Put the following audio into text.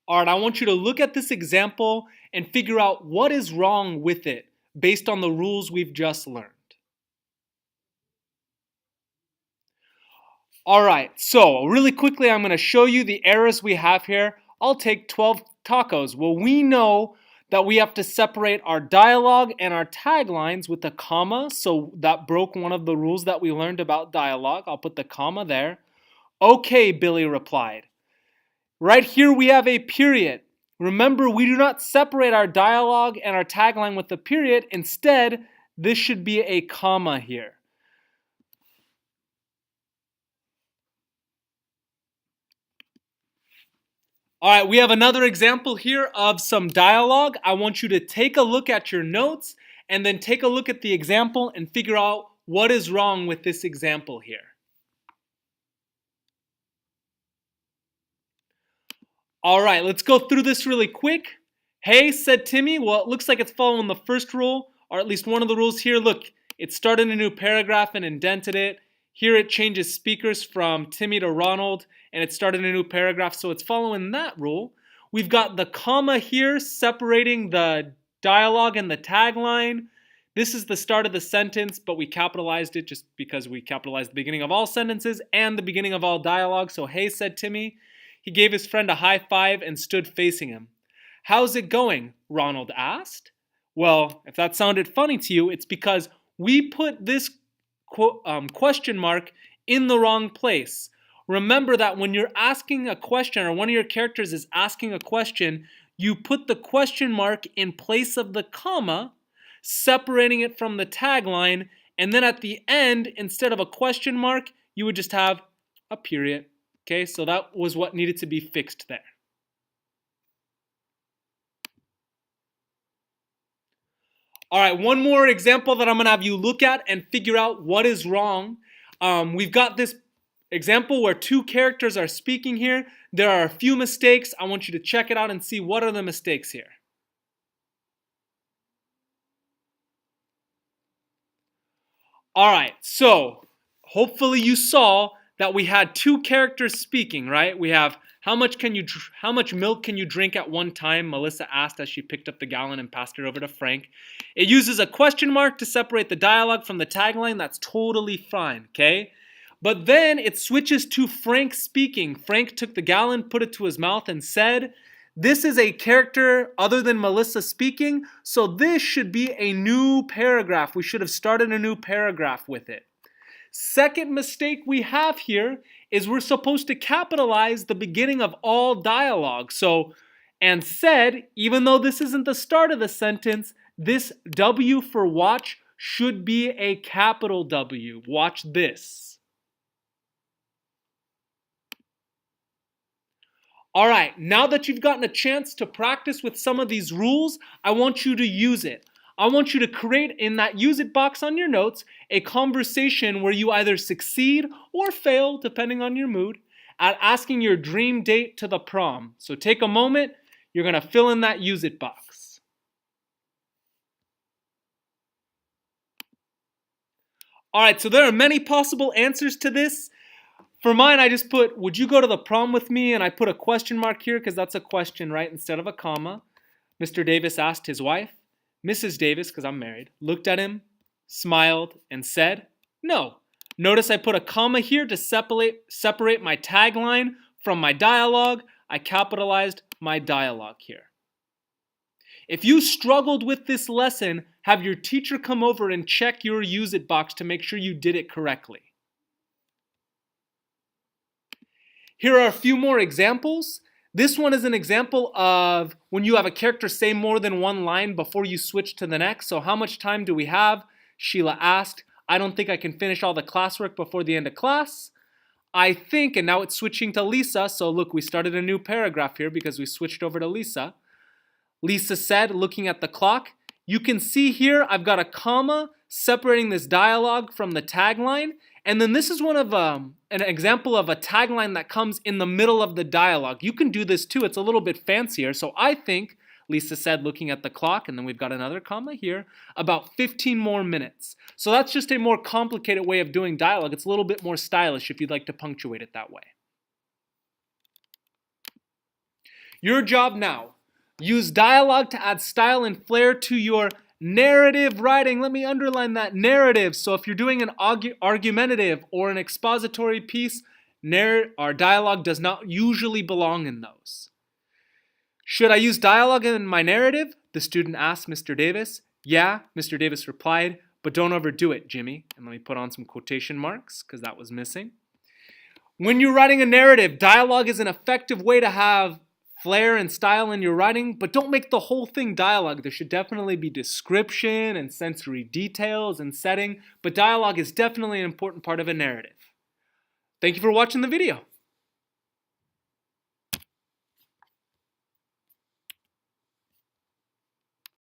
All right, I want you to look at this example and figure out what is wrong with it based on the rules we've just learned. All right, so really quickly, I'm going to show you the errors we have here. I'll take 12 tacos. Well, we know that we have to separate our dialogue and our taglines with a comma, so that broke one of the rules that we learned about dialogue. I'll put the comma there. Okay, Billy replied. Right here we have a period. Remember, we do not separate our dialogue and our tagline with a period. Instead, this should be a comma here. All right, we have another example here of some dialogue. I want you to take a look at your notes and then take a look at the example and figure out what is wrong with this example here. All right, let's go through this really quick. Hey, said Timmy. Well, it looks like it's following the first rule, or at least one of the rules here. Look, it started a new paragraph and indented it. Here it changes speakers from Timmy to Ronald, and it started a new paragraph, so it's following that rule. We've got the comma here separating the dialogue and the tagline. This is the start of the sentence, but we capitalized it just because we capitalized the beginning of all sentences and the beginning of all dialogue. So, hey, said Timmy. He gave his friend a high five and stood facing him. How's it going? Ronald asked. Well, if that sounded funny to you, it's because we put this question mark in the wrong place. Remember that when you're asking a question or one of your characters is asking a question, you put the question mark in place of the comma, separating it from the tagline, and then at the end, instead of a question mark, you would just have a period. Okay, so that was what needed to be fixed there. All right, one more example that I'm going to have you look at and figure out what is wrong. We've got this example where two characters are speaking here. There are a few mistakes. I want you to check it out and see what are the mistakes here. All right, so hopefully you saw that we had two characters speaking, right? We have how much milk can you drink at one time? Melissa asked as she picked up the gallon and passed it over to Frank. It uses a question mark to separate the dialogue from the tagline. That's totally fine, okay? But then it switches to Frank speaking. Frank took the gallon, put it to his mouth, and said, this is a character other than Melissa speaking, so this should be a new paragraph. We should have started a new paragraph with it. Second mistake we have here is we're supposed to capitalize the beginning of all dialogue. So, and said, even though this isn't the start of the sentence, this W for watch should be a capital W. Watch this. All right, now that you've gotten a chance to practice with some of these rules, I want you to use it. I want you to create in that use it box on your notes a conversation where you either succeed or fail, depending on your mood, at asking your dream date to the prom. So take a moment, you're going to fill in that use it box. All right, so there are many possible answers to this. For mine, I just put, would you go to the prom with me? And I put a question mark here because that's a question, right, instead of a comma. Mr. Davis asked his wife. Mrs. Davis, because I'm married, looked at him, smiled, and said, no. Notice I put a comma here to separate my tagline from my dialogue. I capitalized my dialogue here. If you struggled with this lesson, have your teacher come over and check your use it box to make sure you did it correctly. Here are a few more examples. This one is an example of when you have a character say more than one line before you switch to the next. So how much time do we have? Sheila asked. I don't think I can finish all the classwork before the end of class. I think, and now it's switching to Lisa. So look, we started a new paragraph here because we switched over to Lisa. Lisa said, looking at the clock, you can see here I've got a comma separating this dialogue from the tagline. And then this is one of an example of a tagline that comes in the middle of the dialogue. You can do this too. It's a little bit fancier. So I think, Lisa said, looking at the clock, and then we've got another comma here, about 15 more minutes. So that's just a more complicated way of doing dialogue. It's a little bit more stylish if you'd like to punctuate it that way. Your job now. Use dialogue to add style and flair to your narrative writing. Let me underline that, narrative. So if you're doing an argumentative or an expository piece, our dialogue does not usually belong in those. Should I use dialogue in my narrative? The student asked Mr. Davis. Yeah, Mr. Davis replied, but don't overdo it, Jimmy. And let me put on some quotation marks because that was missing. When you're writing a narrative, dialogue is an effective way to have flair and style in your writing, but don't make the whole thing dialogue. There should definitely be description and sensory details and setting, but dialogue is definitely an important part of a narrative. Thank you for watching the video.